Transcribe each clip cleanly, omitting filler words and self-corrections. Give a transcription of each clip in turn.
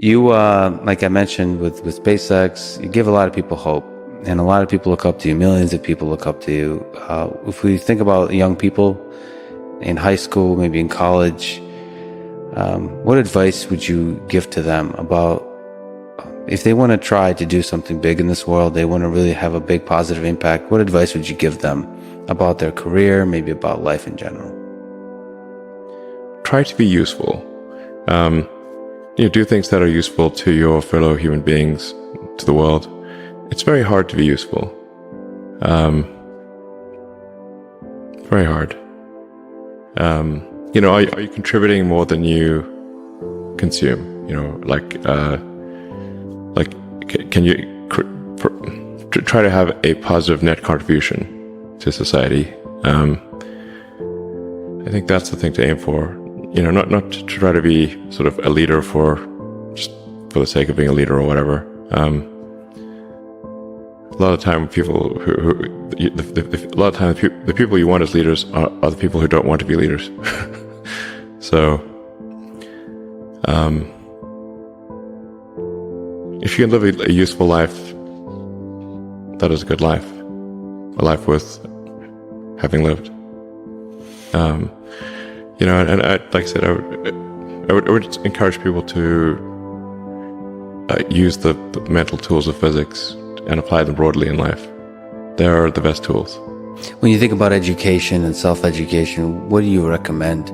You, like I mentioned with SpaceX, you give a lot of people hope, and a lot of people look up to you. Millions of people look up to you. If we think about young people in high school, maybe in college, what advice would you give to them about if they want to try to do something big in this world, they want to really have a big positive impact? What advice would you give them about their career, maybe about life in general? Try to be useful. Do things that are useful to your fellow human beings, to the world. It's very hard to be useful. Very hard. Are you contributing more than you consume? Can you try to have a positive net contribution to society? I think that's the thing to aim for. Not to try to be sort of a leader just for the sake of being a leader or whatever. A lot of time, the people you want as leaders are the people who don't want to be leaders. So, if you can live a useful life, that is a good life, a life worth having lived. And like I said, I would encourage people to use the mental tools of physics and apply them broadly in life. They're the best tools. When you think about education and self-education, what do you recommend?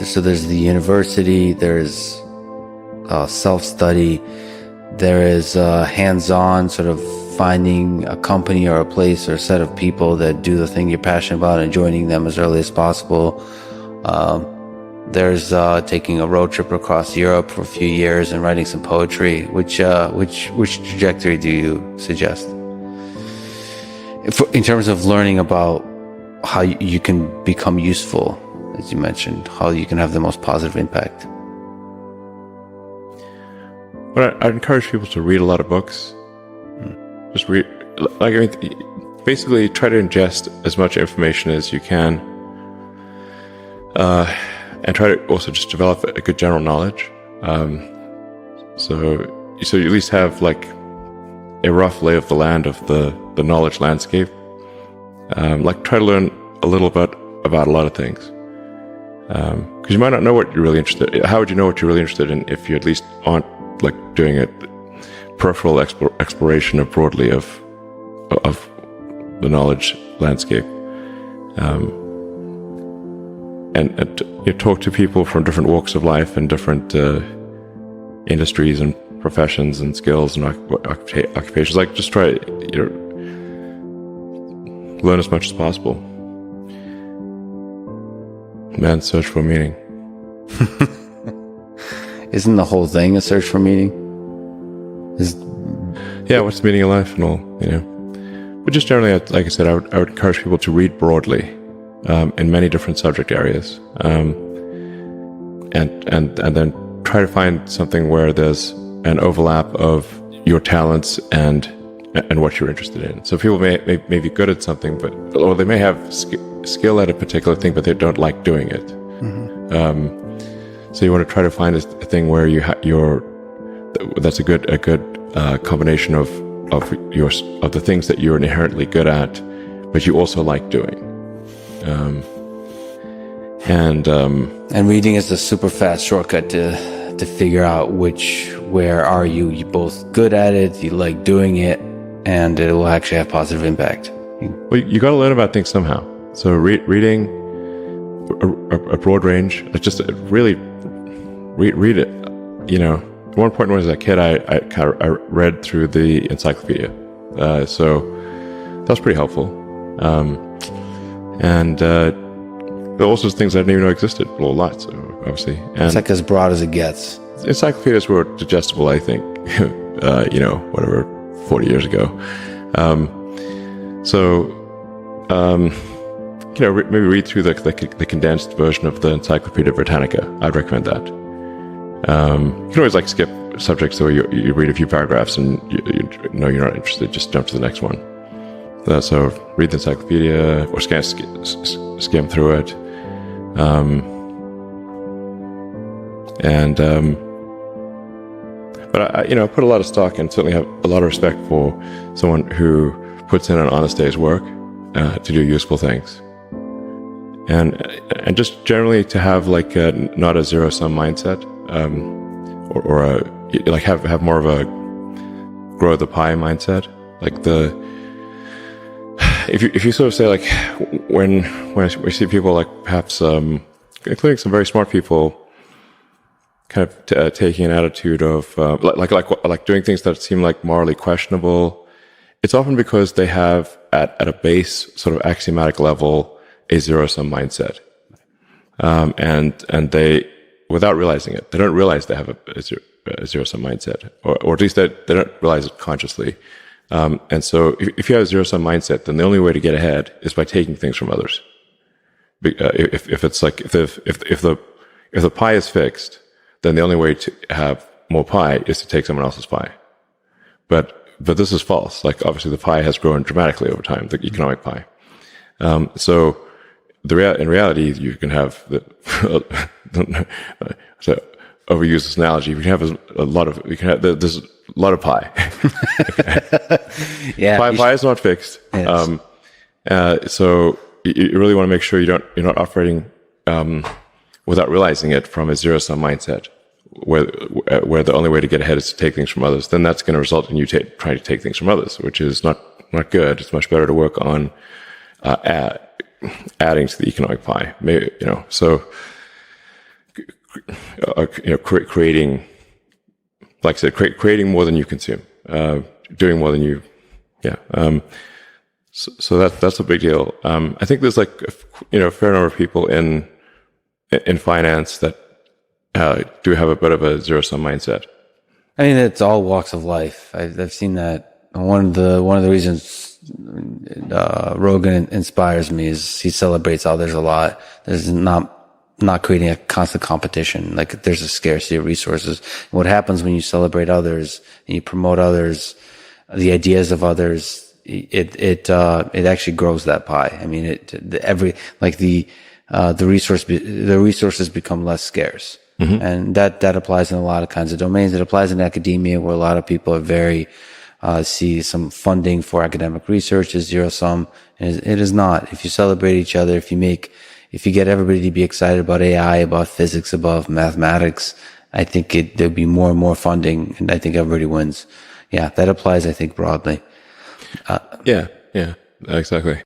So there's the university, there's self-study, there is hands-on, sort of finding a company or a place or a set of people that do the thing you're passionate about and joining them as early as possible. There's taking a road trip across Europe for a few years and writing some poetry. Which trajectory do you suggest? In terms of learning about how you can become useful, as you mentioned, how you can have the most positive impact. But I encourage people to read a lot of books. Just read, basically try to ingest as much information as you can. And try to also just develop a good general knowledge. So you at least have like a rough lay of the land of the knowledge landscape. Try to learn a little bit about a lot of things. Because you might not know what you're really interested in. How would you know what you're really interested in if you at least aren't like doing a peripheral exploration of broadly of the knowledge landscape? And you talk to people from different walks of life and different industries and professions and skills and occupations. Just try learn as much as possible. Man's search for meaning. Isn't the whole thing a search for meaning? Yeah, what's the meaning of life and all, But just generally, like I said, I would encourage people to read broadly. In many different subject areas, and then try to find something where there's an overlap of your talents and what you're interested in. So people may be good at something, or they may have skill at a particular thing, but they don't like doing it. Mm-hmm. So you want to try to find a thing where that's a good combination of the things that you're inherently good at, but you also like doing. And reading is a super fast shortcut to figure out where are you. You're both good at it, you like doing it, and it will actually have positive impact. Well, you got to learn about things somehow. So reading a broad range, just really read it. At one point when I was a kid, I read through the encyclopedia. So that was pretty helpful. And there are also things I didn't even know existed, a lot, so obviously. And it's like as broad as it gets. Encyclopedias were digestible, I think, 40 years ago. Maybe read through the condensed version of the Encyclopedia Britannica. I'd recommend that. You can always skip subjects where you read a few paragraphs and you're not interested, just jump to the next one. So read the encyclopedia or skim through it. But I put a lot of stock and certainly have a lot of respect for someone who puts in an honest day's work to do useful things, and just generally to have like not a zero-sum mindset, like have more of a grow the pie mindset. Like if you sort of say like when we see people like perhaps including some very smart people kind of taking an attitude of like doing things that seem like morally questionable, it's often because they have at a base sort of axiomatic level a zero-sum mindset, and they, without realizing it, they don't realize they have a zero-sum mindset, or at least they don't realize it consciously. And so if you have a zero-sum mindset, then the only way to get ahead is by taking things from others. If it's like if the pie is fixed, then the only way to have more pie is to take someone else's pie. But this is false. Like obviously the pie has grown dramatically over time, the economic pie. So in reality, you can have to overuse this analogy. We can have there's a lot of pie. Yeah, pie is not fixed. Yes. So you really want to make sure you're not operating without realizing it from a zero-sum mindset, where the only way to get ahead is to take things from others. Then that's going to result in you trying to take things from others, which is not good. It's much better to work on adding to the economic pie. Maybe, so creating, like I said, creating more than you consume, doing more than you, So that's a big deal. I think there's like a fair number of people in finance that do have a bit of a zero-sum mindset. I mean, it's all walks of life. I've seen that. One of the reasons Rogan inspires me is he celebrates others a lot. There's not creating a constant competition. Like there's a scarcity of resources. And what happens when you celebrate others and you promote others, the ideas of others, it actually grows that pie. I mean, the resources become less scarce. Mm-hmm. And that applies in a lot of kinds of domains. It applies in academia, where a lot of people are very, see some funding for academic research is zero sum. And it is not. If you celebrate each other, if you get everybody to be excited about AI, about physics, about mathematics, I think there'll be more and more funding, and I think everybody wins. Yeah, that applies, I think, broadly. Yeah, exactly.